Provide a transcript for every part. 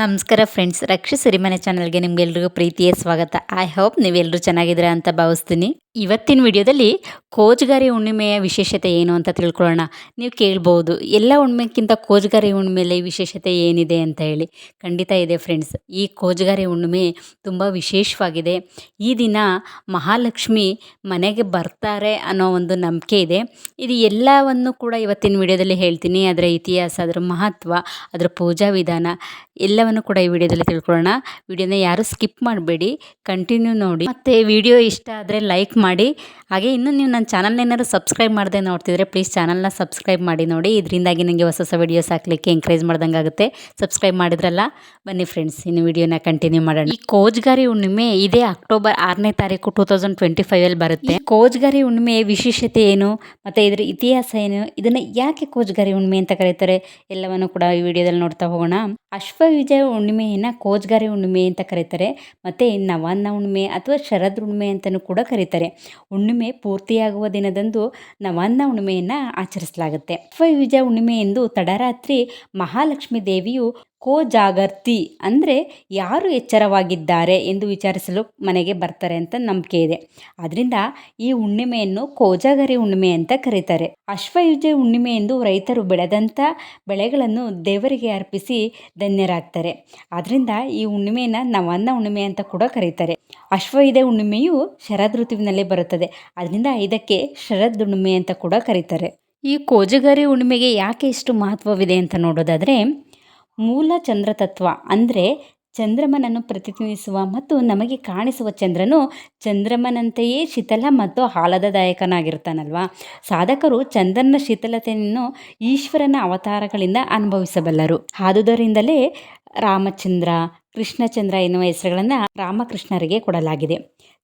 ನಮಸ್ಕಾರ ಫ್ರೆಂಡ್ಸ್, ರಕ್ಷಾ ಸಿರಿಮನೆ ಚಾನಲ್ಗೆ ನಿಮಗೆಲ್ರಿಗೂ ಪ್ರೀತಿಯ ಸ್ವಾಗತ. ಐ ಹೋಪ್ ನೀವೆಲ್ಲರೂ ಚೆನ್ನಾಗಿದ್ದೀರಾ ಅಂತ ಭಾವಿಸ್ತೀನಿ. ಇವತ್ತಿನ ವಿಡಿಯೋದಲ್ಲಿ ಕೋಜುಗರಿ ಹುಣ್ಣಿಮೆಯ ವಿಶೇಷತೆ ಏನು ಅಂತ ತಿಳ್ಕೊಳ್ಳೋಣ. ನೀವು ಕೇಳ್ಬೋದು, ಎಲ್ಲ ಹುಣ್ಣಿಮೆಗಿಂತ ಕೋಜುಗರಿ ಹುಣ್ಣಿಮೆಯಲ್ಲಿ ವಿಶೇಷತೆ ಏನಿದೆ ಅಂತ ಹೇಳಿ. ಖಂಡಿತ ಇದೆ ಫ್ರೆಂಡ್ಸ್. ಈ ಕೋಜುಗರಿ ಹುಣ್ಣಿಮೆ ತುಂಬ ವಿಶೇಷವಾಗಿದೆ. ಈ ದಿನ ಮಹಾಲಕ್ಷ್ಮಿ ಮನೆಗೆ ಬರ್ತಾರೆ ಅನ್ನೋ ಒಂದು ನಂಬಿಕೆ ಇದೆ. ಇದು ಎಲ್ಲವನ್ನು ಕೂಡ ಇವತ್ತಿನ ವಿಡಿಯೋದಲ್ಲಿ ಹೇಳ್ತೀನಿ. ಅದರ ಇತಿಹಾಸ, ಅದರ ಮಹತ್ವ, ಅದರ ಪೂಜಾ ವಿಧಾನ ಎಲ್ಲವನ್ನು ಕೂಡ ಈ ವಿಡಿಯೋದಲ್ಲಿ ತಿಳ್ಕೊಳ್ಳೋಣ. ವಿಡಿಯೋನ ಯಾರು ಸ್ಕಿಪ್ ಮಾಡಬೇಡಿ, ಕಂಟಿನ್ಯೂ ನೋಡಿ. ಮತ್ತು ವಿಡಿಯೋ ಇಷ್ಟ ಆದರೆ ಲೈಕ್ ಮಾಡಿ. ಹಾಗೆ ಇನ್ನೂ ನೀವು ನನ್ನ ಚಾನಲ್ನ ಏನಾದ್ರು ಸಬ್ಸ್ಕ್ರೈಬ್ ಮಾಡದೆ ನೋಡ್ತಿದ್ರೆ ಪ್ಲೀಸ್ ಚಾನಲ್ನ ಸಬ್ಸ್ಕ್ರೈಬ್ ಮಾಡಿ ನೋಡಿ. ಇದರಿಂದಾಗಿ ನನಗೆ ಹೊಸ ಹೊಸ ವಿಡಿಯೋಸ್ ಹಾಕಲಿಕ್ಕೆ ಎಂಕರೇಜ್ ಮಾಡ್ದಂಗೆ ಆಗುತ್ತೆ. ಸಬ್ಸ್ಕ್ರೈಬ್ ಮಾಡಿದ್ರಲ್ಲ, ಬನ್ನಿ ಫ್ರೆಂಡ್ಸ್, ಇನ್ನು ವಿಡಿಯೋನ ಕಂಟಿನ್ಯೂ ಮಾಡೋಣ. ಈ ಕೋಜುಗರಿ ಹುಣ್ಣಿಮೆ ಇದೇ ಅಕ್ಟೋಬರ್ 6ನೇ ತಾರೀಕು 2025 ಬರುತ್ತೆ. ಕೋಜುಗರಿ ಹುಣ್ಣಿಮೆಯ ವಿಶೇಷತೆ ಏನು ಮತ್ತು ಇದರ ಇತಿಹಾಸ ಏನು, ಇದನ್ನು ಯಾಕೆ ಕೋಜುಗರಿ ಹುಣ್ಣಿಮೆ ಅಂತ ಕರೀತಾರೆ, ಎಲ್ಲವನ್ನು ಕೂಡ ಈ ವಿಡಿಯೋದಲ್ಲಿ ನೋಡ್ತಾ ಹೋಗೋಣ. ಅಶ್ವಯುಜ ಹುಣ್ಣಿಮೆಯನ್ನು ಕೋಜುಗರಿ ಹುಣ್ಣಿಮೆ ಅಂತ ಕರೀತಾರೆ. ಮತ್ತು ನವಾನ್ನ ಹುಣ್ಣಿಮೆ ಅಥವಾ ಶರದ್ ಹುಣ್ಣಿಮೆ ಅಂತಲೂ ಕೂಡ ಕರೀತಾರೆ. ಹುಣ್ಣಿಮೆ ಪೂರ್ತಿಯಾಗುವ ದಿನದಂದು ನವಾನ್ನ ಹುಣ್ಣಿಮೆಯನ್ನು ಆಚರಿಸಲಾಗುತ್ತೆ. ಅಶ್ವಯುಜ ಹುಣ್ಣಿಮೆ ಎಂದು ತಡರಾತ್ರಿ ಮಹಾಲಕ್ಷ್ಮೀ ದೇವಿಯು ಕೋಜಾಗರ್ತಿ ಅಂದರೆ ಯಾರು ಎಚ್ಚರವಾಗಿದ್ದಾರೆ ಎಂದು ವಿಚಾರಿಸಲು ಮನೆಗೆ ಬರ್ತಾರೆ ಅಂತ ನಂಬಿಕೆ ಇದೆ. ಆದ್ದರಿಂದ ಈ ಹುಣ್ಣಿಮೆಯನ್ನು ಕೋಜಾಗರಿ ಹುಣ್ಣಿಮೆ ಅಂತ ಕರೀತಾರೆ. ಅಶ್ವಯುಜ ಹುಣ್ಣಿಮೆ ಎಂದು ರೈತರು ಬೆಳೆದಂಥ ಬೆಳೆಗಳನ್ನು ದೇವರಿಗೆ ಅರ್ಪಿಸಿ ಧನ್ಯರಾಗ್ತಾರೆ. ಆದ್ದರಿಂದ ಈ ಹುಣ್ಣಿಮೆಯನ್ನು ನವಾನ್ನ ಹುಣ್ಣಿಮೆ ಅಂತ ಕೂಡ ಕರೀತಾರೆ. ಅಶ್ವಯುಜ ಹುಣ್ಣಿಮೆಯು ಶರದ್ ಋತುವಿನಲ್ಲಿ ಬರುತ್ತದೆ. ಅದರಿಂದ ಇದಕ್ಕೆ ಶರದ್ ಹುಣ್ಣಿಮೆ ಅಂತ ಕೂಡ ಕರೀತಾರೆ. ಈ ಕೋಜುಗರಿ ಹುಣ್ಣಿಮೆಗೆ ಯಾಕೆ ಇಷ್ಟು ಮಹತ್ವವಿದೆ ಅಂತ ನೋಡೋದಾದರೆ, ಮೂಲ ಚಂದ್ರ ತತ್ವ ಅಂದರೆ ಚಂದ್ರಮನನ್ನು ಪ್ರತಿನಿಧಿಸುವ ಮತ್ತು ನಮಗೆ ಕಾಣಿಸುವ ಚಂದ್ರನು ಚಂದ್ರಮನಂತೆಯೇ ಶೀತಲ ಮತ್ತು ಆಹ್ಲಾದದಾಯಕನಾಗಿರ್ತಾನಲ್ವ. ಸಾಧಕರು ಚಂದ್ರನ ಶೀತಲತೆಯನ್ನು ಈಶ್ವರನ ಅವತಾರಗಳಿಂದ ಅನುಭವಿಸಬಲ್ಲರು. ಆದುದರಿಂದಲೇ ರಾಮಚಂದ್ರ, ಕೃಷ್ಣಚಂದ್ರ ಎನ್ನುವ ಹೆಸರುಗಳನ್ನು ರಾಮಕೃಷ್ಣರಿಗೆ ಕೊಡಲಾಗಿದೆ.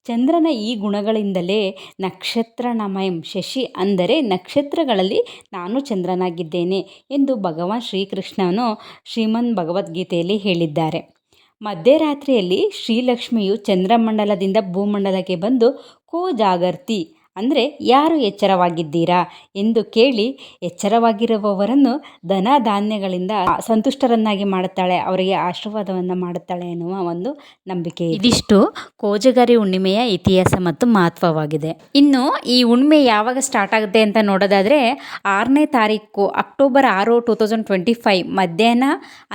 ಚಂದ್ರನ ಈ ಗುಣಗಳಿಂದಲೇ ನಕ್ಷತ್ರನಮಯಂ ಶಶಿ ಅಂದರೆ ನಕ್ಷತ್ರಗಳಲ್ಲಿ ನಾನು ಚಂದ್ರನಾಗಿದ್ದೇನೆ ಎಂದು ಭಗವಾನ್ ಶ್ರೀಕೃಷ್ಣನು ಶ್ರೀಮನ್ ಭಗವದ್ಗೀತೆಯಲ್ಲಿ ಹೇಳಿದ್ದಾರೆ. ಮಧ್ಯರಾತ್ರಿಯಲ್ಲಿ ಶ್ರೀಲಕ್ಷ್ಮಿಯು ಚಂದ್ರಮಂಡಲದಿಂದ ಭೂಮಂಡಲಕ್ಕೆ ಬಂದು ಕೋಜಾಗರ್ತಿ ಅಂದರೆ ಯಾರು ಎಚ್ಚರವಾಗಿದ್ದೀರಾ ಎಂದು ಕೇಳಿ ಎಚ್ಚರವಾಗಿರುವವರನ್ನು ಧನ ಧಾನ್ಯಗಳಿಂದ ಸಂತುಷ್ಟರನ್ನಾಗಿ ಮಾಡುತ್ತಾಳೆ, ಅವರಿಗೆ ಆಶೀರ್ವಾದವನ್ನು ಮಾಡುತ್ತಾಳೆ ಎನ್ನುವ ಒಂದು ನಂಬಿಕೆ. ಇದಿಷ್ಟು ಕೋಜುಗರಿ ಹುಣ್ಣಿಮೆಯ ಇತಿಹಾಸ ಮತ್ತು ಮಹತ್ವವಾಗಿದೆ. ಇನ್ನು ಈ ಹುಣ್ಣಿಮೆ ಯಾವಾಗ ಸ್ಟಾರ್ಟ್ ಆಗುತ್ತೆ ಅಂತ ನೋಡೋದಾದರೆ, 6ನೇ ತಾರೀಕು ಅಕ್ಟೋಬರ್ 6, 2025 ಮಧ್ಯಾಹ್ನ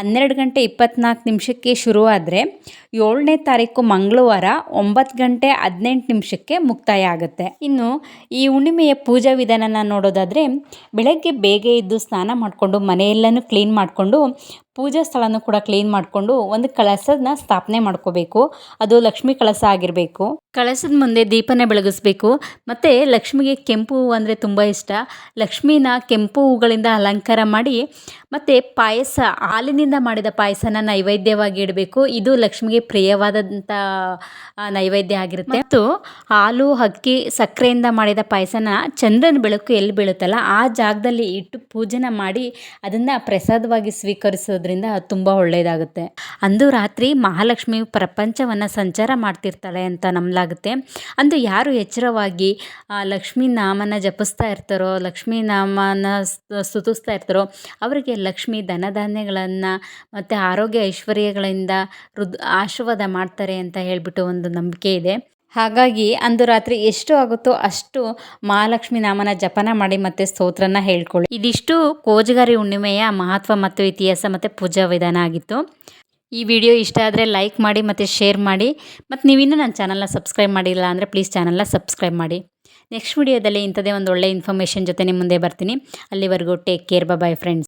12:24 ಶುರುವಾದರೆ 7ನೇ ತಾರೀಕು ಮಂಗಳವಾರ 9:18 ಮುಕ್ತಾಯ ಆಗುತ್ತೆ. ಇನ್ನು ಈ ಹುಣ್ಣಿಮೆಯ ಪೂಜಾ ವಿಧಾನನ ನೋಡೋದಾದರೆ, ಬೆಳಗ್ಗೆ ಬೇಗ ಎದ್ದು ಸ್ನಾನ ಮಾಡಿಕೊಂಡು ಮನೆಯೆಲ್ಲನೂ ಕ್ಲೀನ್ ಮಾಡಿಕೊಂಡು ಪೂಜಾ ಸ್ಥಳನೂ ಕೂಡ ಕ್ಲೀನ್ ಮಾಡಿಕೊಂಡು ಒಂದು ಕಳಸನ ಸ್ಥಾಪನೆ ಮಾಡ್ಕೋಬೇಕು. ಅದು ಲಕ್ಷ್ಮೀ ಕಳಸ ಆಗಿರಬೇಕು. ಕಳಸದ ಮುಂದೆ ದೀಪನ ಬೆಳಗಿಸ್ಬೇಕು. ಮತ್ತು ಲಕ್ಷ್ಮಿಗೆ ಕೆಂಪು ಹೂವು ಅಂದರೆ ತುಂಬ ಇಷ್ಟ. ಲಕ್ಷ್ಮೀನ ಕೆಂಪು ಹೂಗಳಿಂದ ಅಲಂಕಾರ ಮಾಡಿ ಮತ್ತು ಪಾಯಸ, ಹಾಲಿನಿಂದ ಮಾಡಿದ ಪಾಯಸನ ನೈವೇದ್ಯವಾಗಿ ಇಡಬೇಕು. ಇದು ಲಕ್ಷ್ಮಿಗೆ ಪ್ರಿಯವಾದಂಥ ನೈವೇದ್ಯ ಆಗಿರುತ್ತೆ. ಮತ್ತು ಹಾಲು, ಅಕ್ಕಿ, ಸಕ್ಕರೆಯಿಂದ ಮಾಡಿದ ಪಾಯಸನ ಚಂದ್ರನ ಬೆಳಕು ಎಲ್ಲಿ ಬೀಳುತ್ತಲ್ಲ ಆ ಜಾಗದಲ್ಲಿ ಇಟ್ಟು ಪೂಜೆನ ಮಾಡಿ ಅದನ್ನು ಪ್ರಸಾದವಾಗಿ ಸ್ವೀಕರಿಸೋದ್ರಿಂದ ತುಂಬ ಒಳ್ಳೆಯದಾಗುತ್ತೆ. ಅಂದು ರಾತ್ರಿ ಮಹಾಲಕ್ಷ್ಮಿ ಪ್ರಪಂಚವನ್ನು ಸಂಚಾರ ಮಾಡ್ತಿರ್ತಾಳೆ ಅಂತ ನಂಬಲಾಗುತ್ತೆ. ಅಂದು ಯಾರು ಎಚ್ಚರವಾಗಿ ಲಕ್ಷ್ಮೀ ನಾಮನ ಜಪಿಸ್ತಾ ಇರ್ತಾರೋ, ಲಕ್ಷ್ಮೀ ನಾಮನ ಸ್ತುತಿಸ್ತಾ ಇರ್ತಾರೋ ಅವರಿಗೆ ಲಕ್ಷ್ಮಿ ಧನಧಾನ್ಯಗಳನ್ನು ಮತ್ತು ಆರೋಗ್ಯ ಐಶ್ವರ್ಯಗಳಿಂದ ಆಶೀರ್ವಾದ ಮಾಡ್ತಾರೆ ಅಂತ ಹೇಳ್ಬಿಟ್ಟು ಒಂದು ನಂಬಿಕೆ ಇದೆ. ಹಾಗಾಗಿ ಅಂದು ರಾತ್ರಿ ಎಷ್ಟು ಆಗುತ್ತೋ ಅಷ್ಟು ಮಹಾಲಕ್ಷ್ಮಿ ನಾಮನ ಜಪನ ಮಾಡಿ ಮತ್ತು ಸ್ತೋತ್ರನ ಹೇಳ್ಕೊಳ್ಳಿ. ಇದಿಷ್ಟು ಕೋಜುಗರಿ ಹುಣ್ಣಿಮೆಯ ಮಹತ್ವ ಮತ್ತು ಇತಿಹಾಸ ಮತ್ತು ಪೂಜಾ ವಿಧಾನ ಆಗಿತ್ತು. ಈ ವಿಡಿಯೋ ಇಷ್ಟ ಆದರೆ ಲೈಕ್ ಮಾಡಿ ಮತ್ತು ಶೇರ್ ಮಾಡಿ. ಮತ್ತು ನೀವಿನ್ನೂ ನನ್ನ ಚಾನಲ್ನ ಸಬ್ಸ್ಕ್ರೈಬ್ ಮಾಡಿಲ್ಲ ಅಂದರೆ ಪ್ಲೀಸ್ ಚಾನಲ್ನ ಸಬ್ಸ್ಕ್ರೈಬ್ ಮಾಡಿ. ನೆಕ್ಸ್ಟ್ ವಿಡಿಯೋದಲ್ಲಿ ಇಂಥದೇ ಒಂದು ಒಳ್ಳೆ ಇನ್ಫಾರ್ಮೇಷನ್ ಜೊತೆ ನಿಮ್ಮ ಮುಂದೆ ಬರ್ತೀನಿ. ಅಲ್ಲಿವರೆಗೂ ಟೇಕ್ ಕೇರ್, ಬಾಯ್ ಫ್ರೆಂಡ್ಸ್.